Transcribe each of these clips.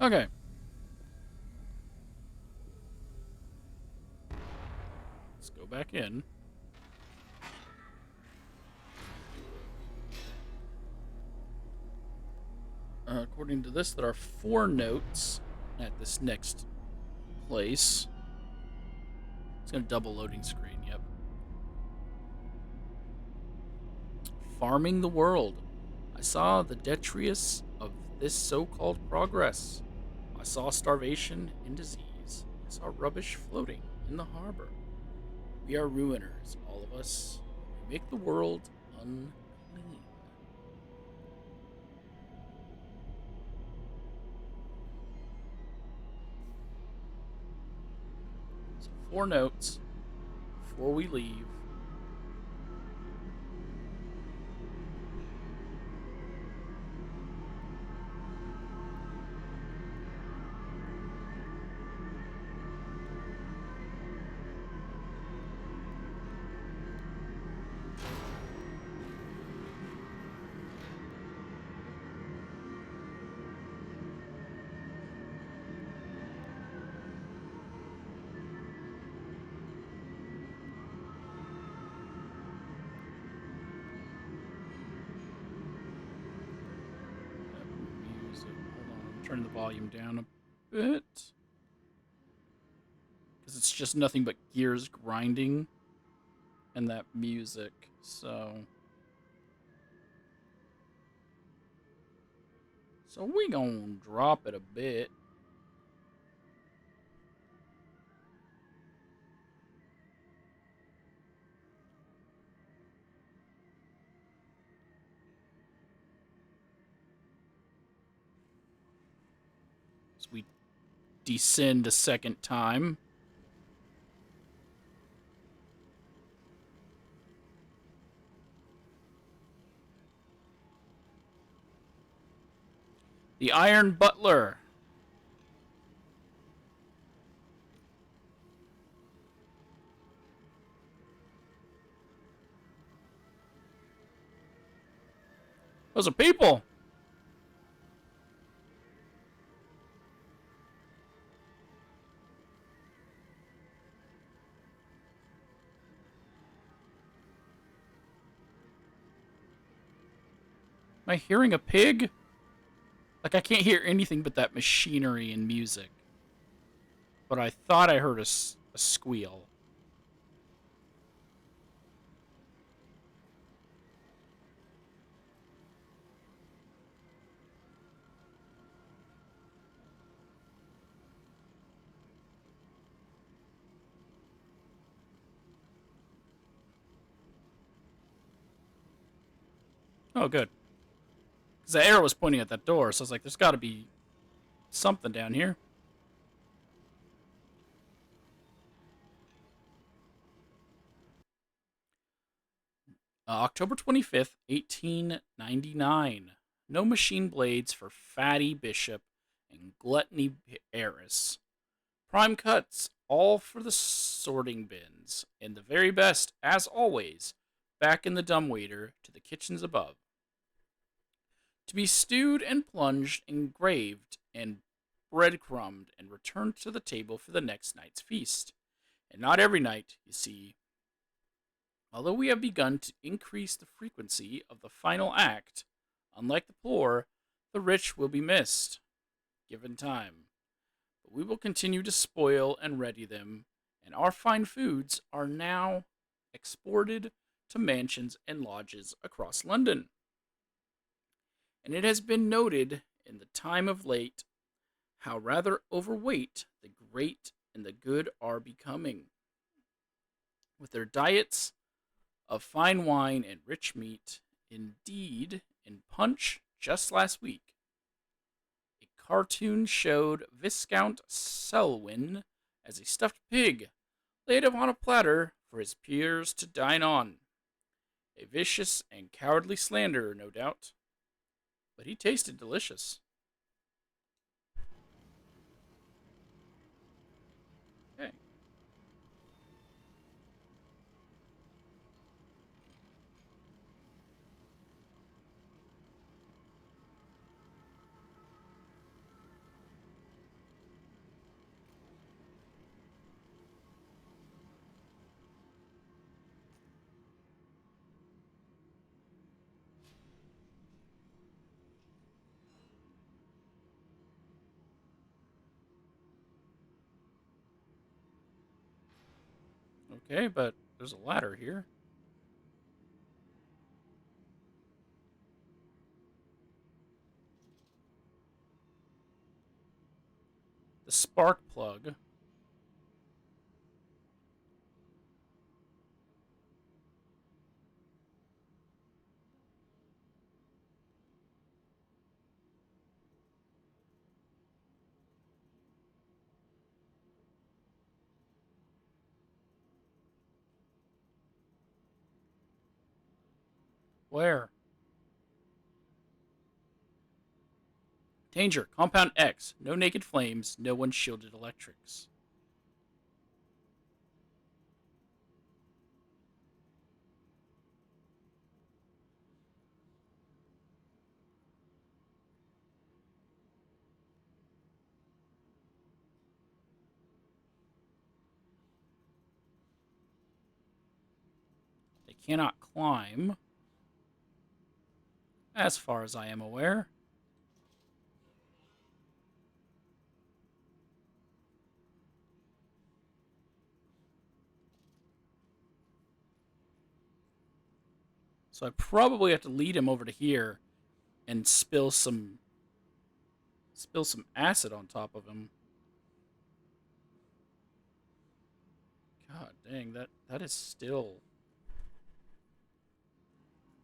Okay. Let's go back in. According to this, there are 4 notes at this next place. It's going to double loading screen, yep. Farming the world. I saw the detritus of this so-called progress. I saw starvation and disease. I saw rubbish floating in the harbor. We are ruiners, all of us. We make the world unclean. So 4 notes before we leave. Music. Hold on, I'm turning the volume down a bit. Because it's just nothing but gears grinding and that music. So we gonna drop it a bit. So we descend a second time. The Iron Butler. Those are people. Am I hearing a pig? Like, I can't hear anything but that machinery and music. But I thought I heard a squeal. Oh, good. Because the arrow was pointing at that door, so I was like, there's got to be something down here. October 25th, 1899. No machine blades for Fatty Bishop and Gluttony Heiress. Prime cuts, all for the sorting bins. And the very best, as always, back in the dumbwaiter to the kitchens above. To be stewed and plunged, engraved, and breadcrumbed, and returned to the table for the next night's feast. And not every night, you see. Although we have begun to increase the frequency of the final act, unlike the poor, the rich will be missed, given time. But we will continue to spoil and ready them, and our fine foods are now exported to mansions and lodges across London. And it has been noted in the time of late how rather overweight the great and the good are becoming, with their diets of fine wine and rich meat. Indeed, in Punch just last week, a cartoon showed Viscount Selwyn as a stuffed pig laid upon a platter for his peers to dine on. A vicious and cowardly slander, no doubt, but he tasted delicious. Okay. Okay, but there's a ladder here. The spark plug. Where? Danger. Compound X. No naked flames. No unshielded electrics. They cannot climb, as far as I am aware. So I probably have to lead him over to here and spill some acid on top of him. God dang, that is still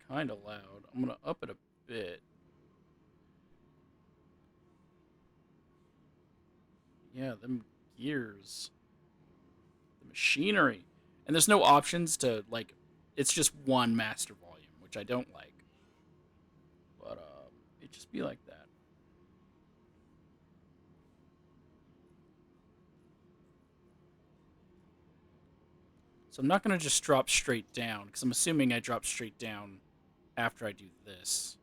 kind of loud. I'm gonna up it a bit. Yeah, them gears, the machinery, and there's no options to like. It's just one master volume, which I don't like. But it just be like that. So I'm not gonna just drop straight down because I'm assuming I drop straight down after I do this.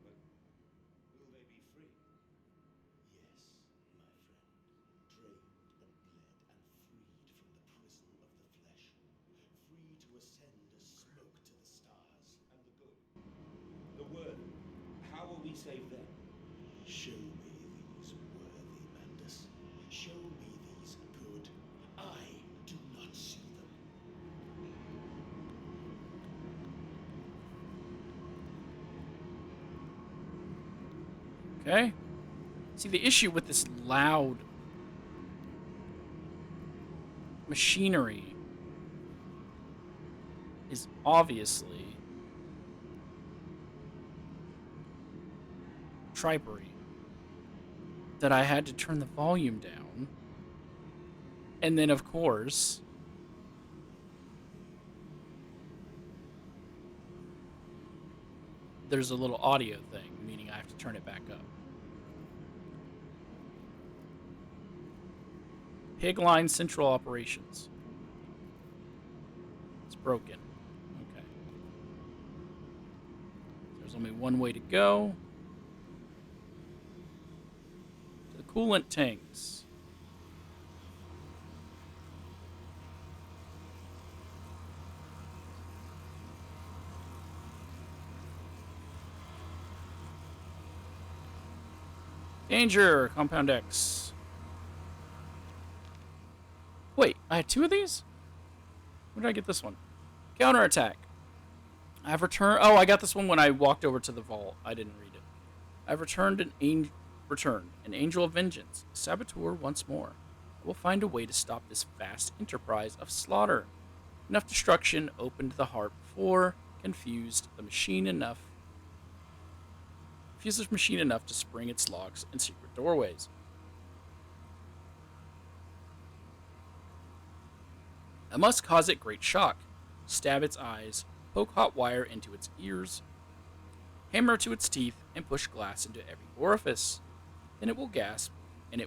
But will they be free? Yes, my friend, drained and bled and freed from the prison of the flesh, free to ascend as smoke to the stars. And the good? The worthy? How will we save them? Show me these worthy, Mandus. Show me these good. I do not see them. Okay. See, the issue with this loud machinery is obviously tripery. That I had to turn the volume down. And then, of course, there's a little audio thing, meaning I have to turn it back up. Pigline Central Operations. It's broken. Okay. There's only one way to go. To the coolant tanks. Danger! Compound X. Wait, I had two of these? Where did I get this one? Counterattack. I've returned. Oh, I got this one when I walked over to the vault. I didn't read it. I've returned an angel of vengeance, saboteur once more. I will find a way to stop this vast enterprise of slaughter. Enough destruction opened the heart before, confused the machine enough to spring its locks and secret doorways. I must cause it great shock, stab its eyes, poke hot wire into its ears, hammer to its teeth, and push glass into every orifice. Then it will gasp, and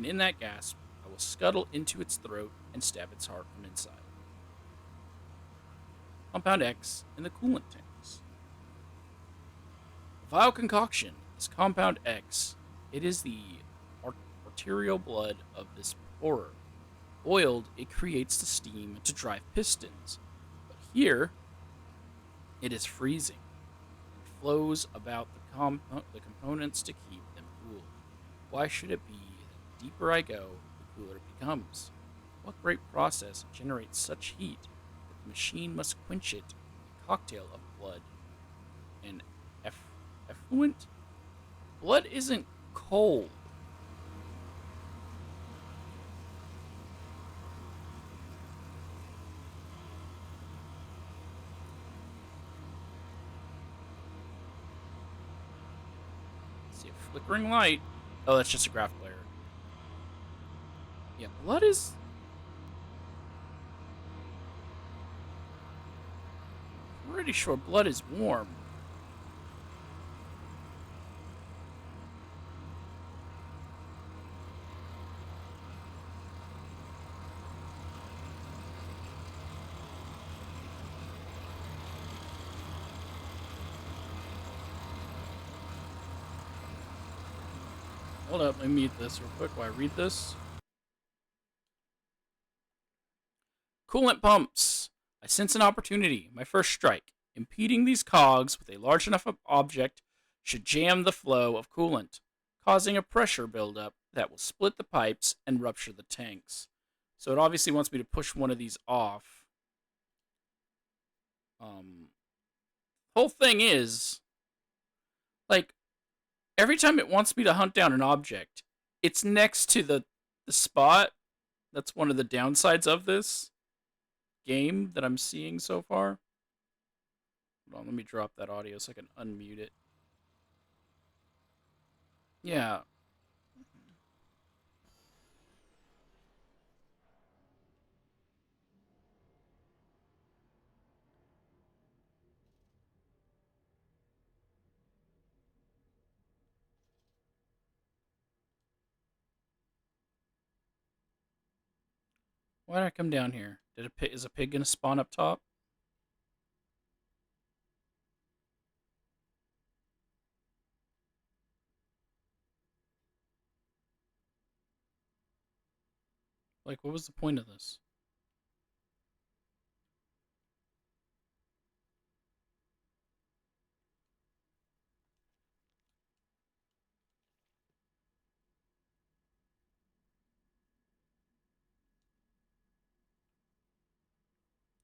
in that gasp, I will scuttle into its throat and stab its heart from inside. Compound X in the coolant tanks. Vile concoction is Compound X. It is the arterial blood of this horror. Oiled, it creates the steam to drive pistons. But here, It is freezing and flows about the components to keep them cool. Why should it be that the deeper I go, the cooler it becomes? What great process generates such heat that the machine must quench it with a cocktail of blood and effluent? Blood isn't cold. See a flickering light. Oh, that's just a graph player. Yeah, blood is. Pretty sure blood is warm. Hold up, let me mute this real quick while I read this. Coolant pumps. I sense an opportunity. My first strike. Impeding these cogs with a large enough object should jam the flow of coolant, causing a pressure buildup that will split the pipes and rupture the tanks. So it obviously wants me to push one of these off. Whole thing is, like, every time it wants me to hunt down an object, it's next to the spot. That's one of the downsides of this game that I'm seeing so far. Hold on, let me drop that audio so I can unmute it. Yeah. Why did I come down here? Is a pig gonna spawn up top? Like, what was the point of this?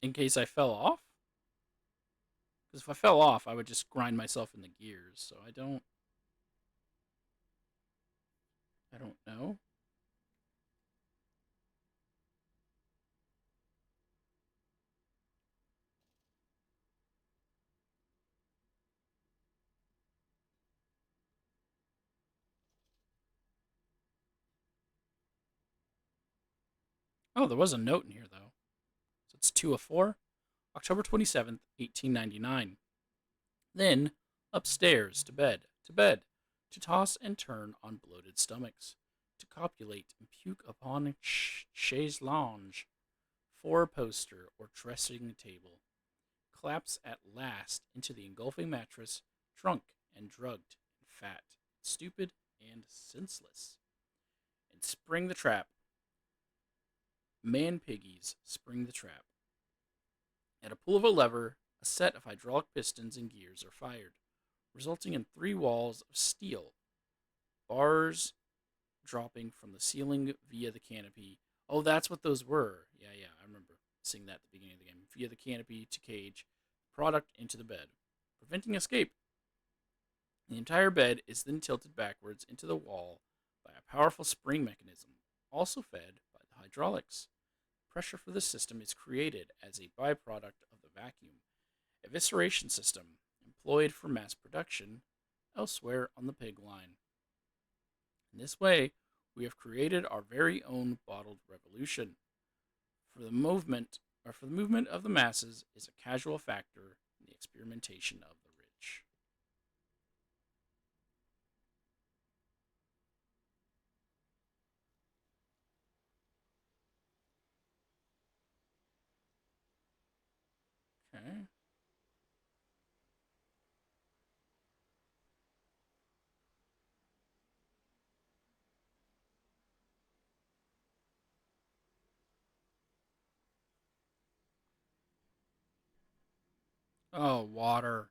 In case I fell off? Because if I fell off, I would just grind myself in the gears. So I don't. I don't know. Oh, there was a note in here though. So it's 2 of 4. October 27th, 1899. Then, upstairs, to bed, to toss and turn on bloated stomachs, to copulate and puke upon a chaise lounge, four-poster or dressing table, collapse at last into the engulfing mattress, drunk and drugged and fat, stupid and senseless, and spring the trap. Man piggies spring the trap. At a pull of a lever, a set of hydraulic pistons and gears are fired, resulting in 3 walls of steel, bars dropping from the ceiling via the canopy. Oh, that's what those were. Yeah, I remember seeing that at the beginning of the game. Via the canopy to cage product into the bed, preventing escape. The entire bed is then tilted backwards into the wall by a powerful spring mechanism, also fed by the hydraulics. Pressure for the system is created as a byproduct of the vacuum evisceration system employed for mass production elsewhere on the pig line. In this way, we have created our very own bottled revolution. For the movement of the masses is a casual factor in the experimentation of the rich. Okay. Oh, water.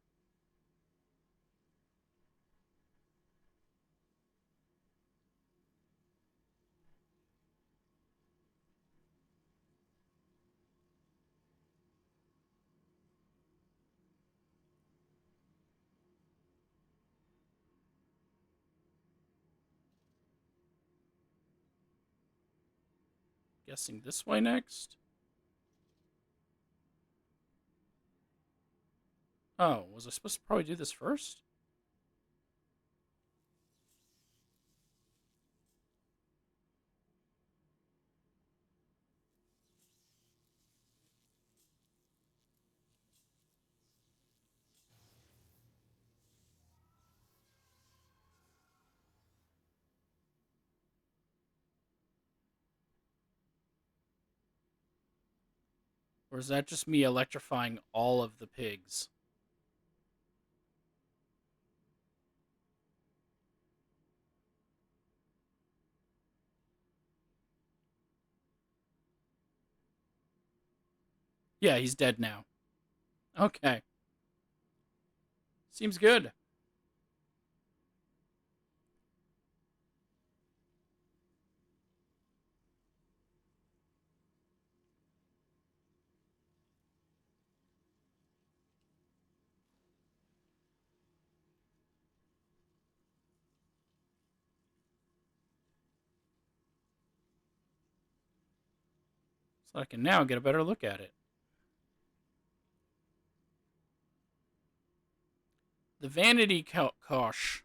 Guessing this way next? Oh, was I supposed to probably do this first? Or is that just me electrifying all of the pigs? Yeah, he's dead now. Okay. Seems good. So I can now get a better look at it. The vanity cosh.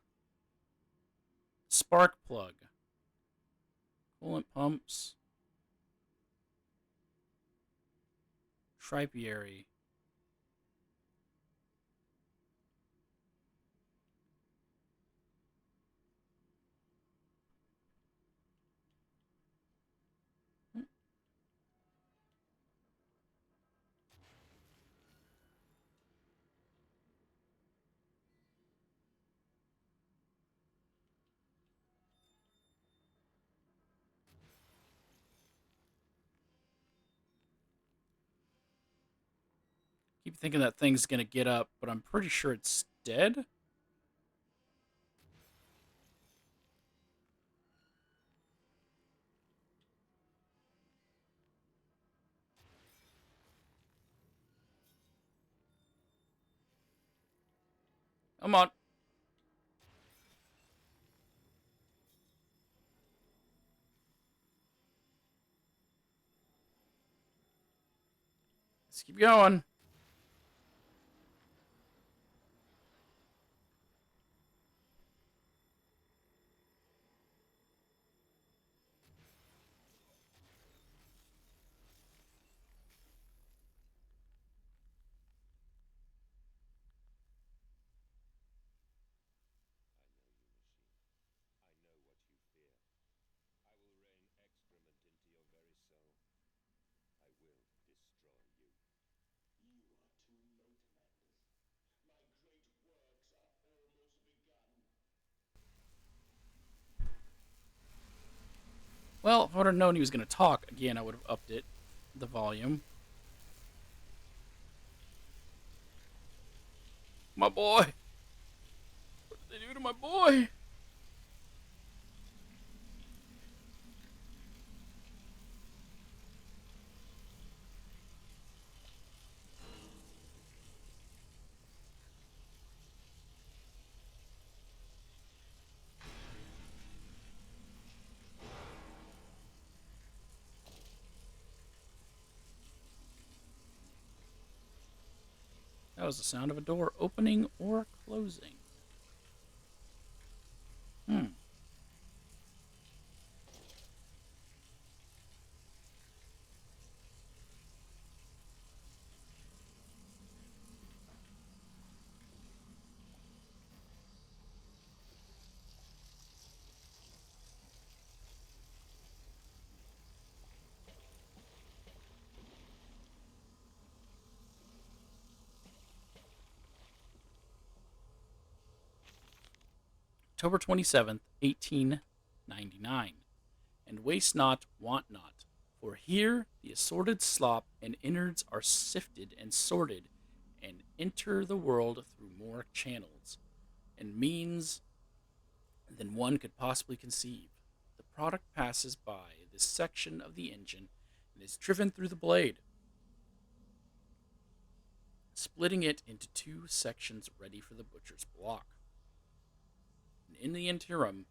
Spark plug. Coolant pumps. Tripiary. Keep thinking that thing's gonna get up, but I'm pretty sure it's dead. Come on. Let's keep going. I will rain excrement into your very soul. I will destroy you. You are too late, Mandus. My great works are almost begun. Well, if I would have known he was gonna talk again, I would have upped it, the volume. My boy. What did they do to my boy? That was the sound of a door opening or closing. Hmm. October 27th, 1899. And waste not, want not. For here the assorted slop and innards are sifted and sorted, and enter the world through more channels and means than one could possibly conceive. The product passes by this section of the engine and is driven through the blade, splitting it into two sections ready for the butcher's block. And in the interim,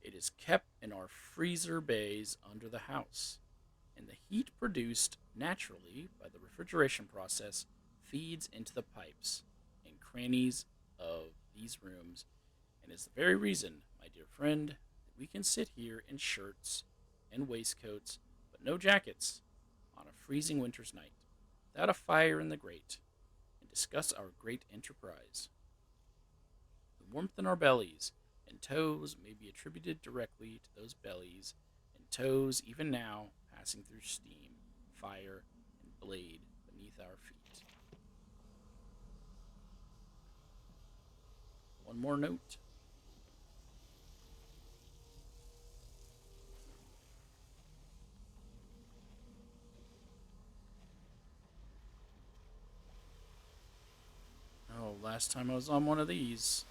it is kept in our freezer bays under the house, and the heat produced naturally by the refrigeration process feeds into the pipes and crannies of these rooms, and is the very reason, my dear friend, that we can sit here in shirts and waistcoats, but no jackets, on a freezing winter's night, without a fire in the grate, and discuss our great enterprise. The warmth in our bellies and toes may be attributed directly to those bellies and toes even now passing through steam, fire, and blade beneath our feet. One more note. Oh, last time I was on one of these.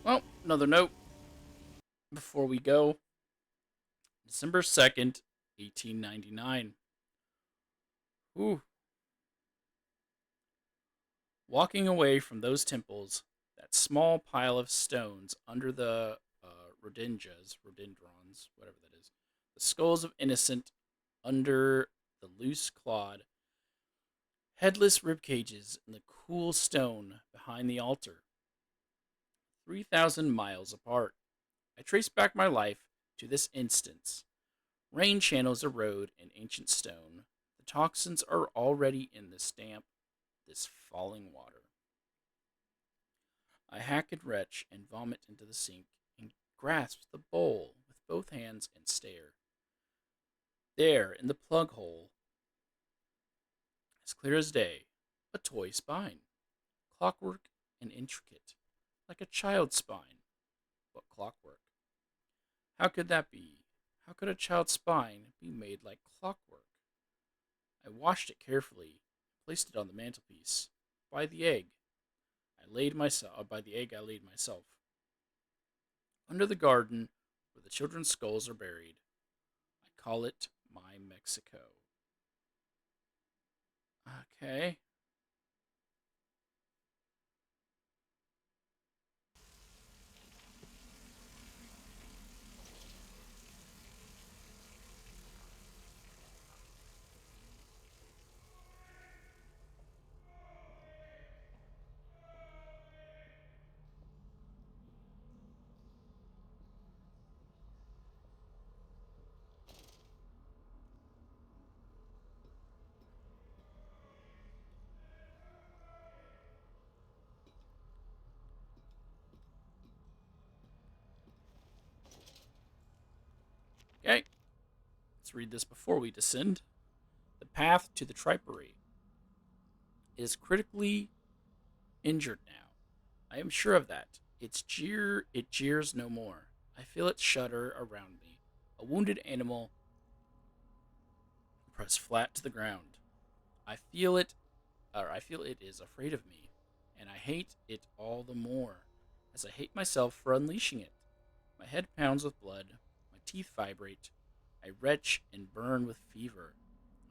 Well, another note before we go. December 2nd, 1899. Ooh. Walking away from those temples, that small pile of stones under the rhododendrons, whatever that is, the skulls of innocent under the loose clod, headless rib cages in the cool stone behind the altar, 3,000 miles apart. I trace back my life to this instance. Rain channels erode in ancient stone. The toxins are already in this damp, this falling water. I hack and retch and vomit into the sink and grasp the bowl with both hands and stare. There, in the plug hole, as clear as day, a toy spine, clockwork and intricate, like a child's spine, but clockwork. How could that be? How could a child's spine be made like clockwork? I washed it carefully, placed it on the mantelpiece, by the egg. By the egg I laid myself. Under the garden where the children's skulls are buried, I call it my Mexico. Okay. Okay. Let's read this before we descend. The path to the tripery is critically injured now. I am sure of that. It jeers no more. I feel it shudder around me. A wounded animal pressed flat to the ground. I feel it is afraid of me, and I hate it all the more, as I hate myself for unleashing it. My head pounds with blood, my teeth vibrate, I retch and burn with fever.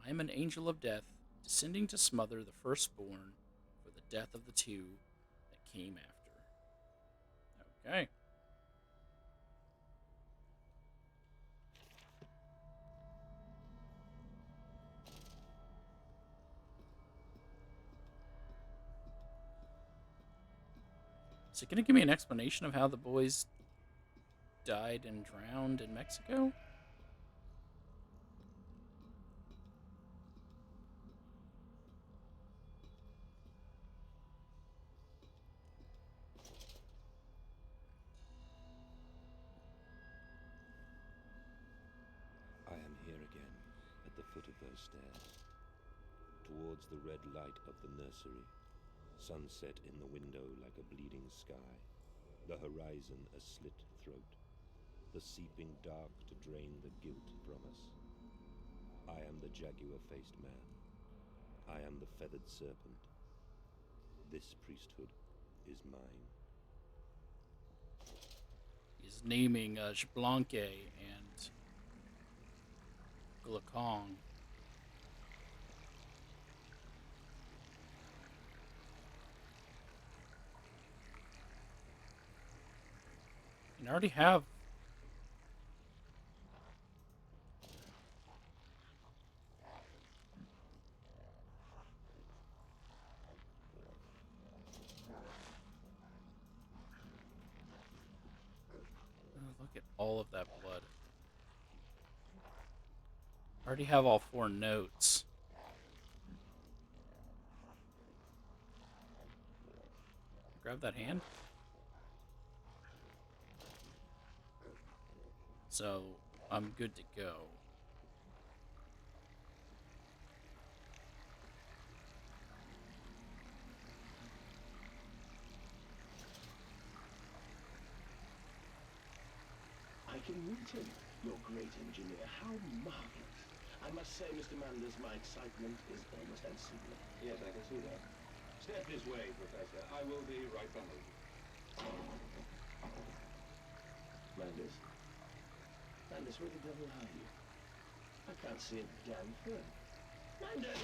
I am an angel of death, descending to smother the firstborn for the death of the two that came after. Okay. Is it going to give me an explanation of how the boys died and drowned in Mexico? I am here again, at the foot of those stairs, towards the red light of the nursery, sunset in the window like a bleeding sky, The horizon a slit throat, the seeping dark to drain the guilt from us. I am the jaguar-faced man. I am the feathered serpent. This priesthood is mine. He's naming Xblanque and Glakong. And I already have. Oh, look at all of that blood. I already have all 4 notes. Grab that hand. So, I'm good to go. I can meet him, your great engineer. How marvelous. I must say, Mr. Manders, my excitement is almost unseemly. Yes, I can see that. Step this way, Professor. I will be right behind you. Manders? Manders, where the devil are you? I can't see a damn thing. Manders!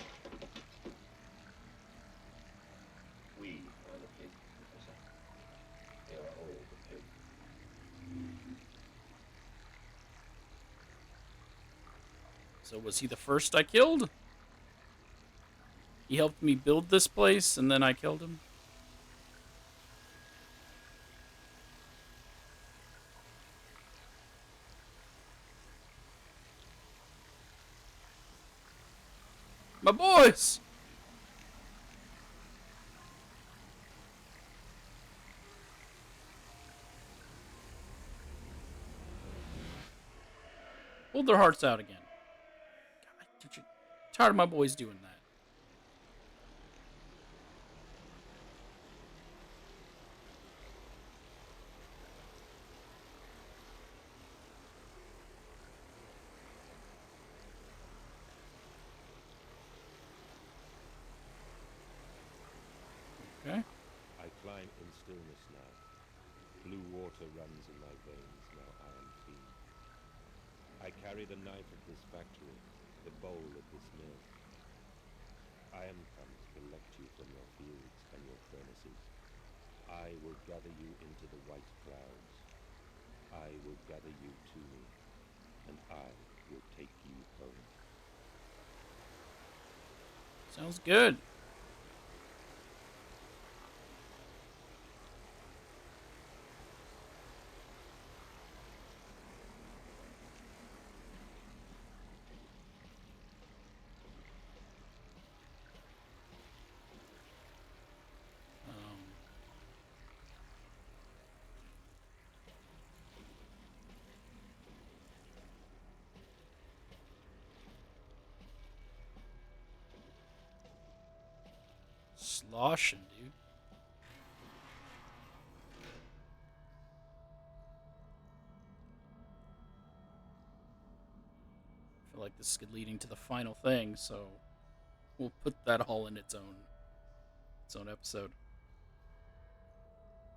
We are the pig, Professor. They are all the pig. So was he the first I killed? He helped me build this place, and then I killed him? My boys! Pulled their hearts out again. God, tired of my boys doing that. Okay. I climb in stillness now. Blue water runs in my veins, now I am clean. I carry the knife of this factory, the bowl of this mill. I am come to collect you from your fields and your furnaces. I will gather you into the white clouds. I will gather you to me, and I will take you home. Sounds good. Sloshing, dude. I feel like this is leading to the final thing, so we'll put that all in its own episode.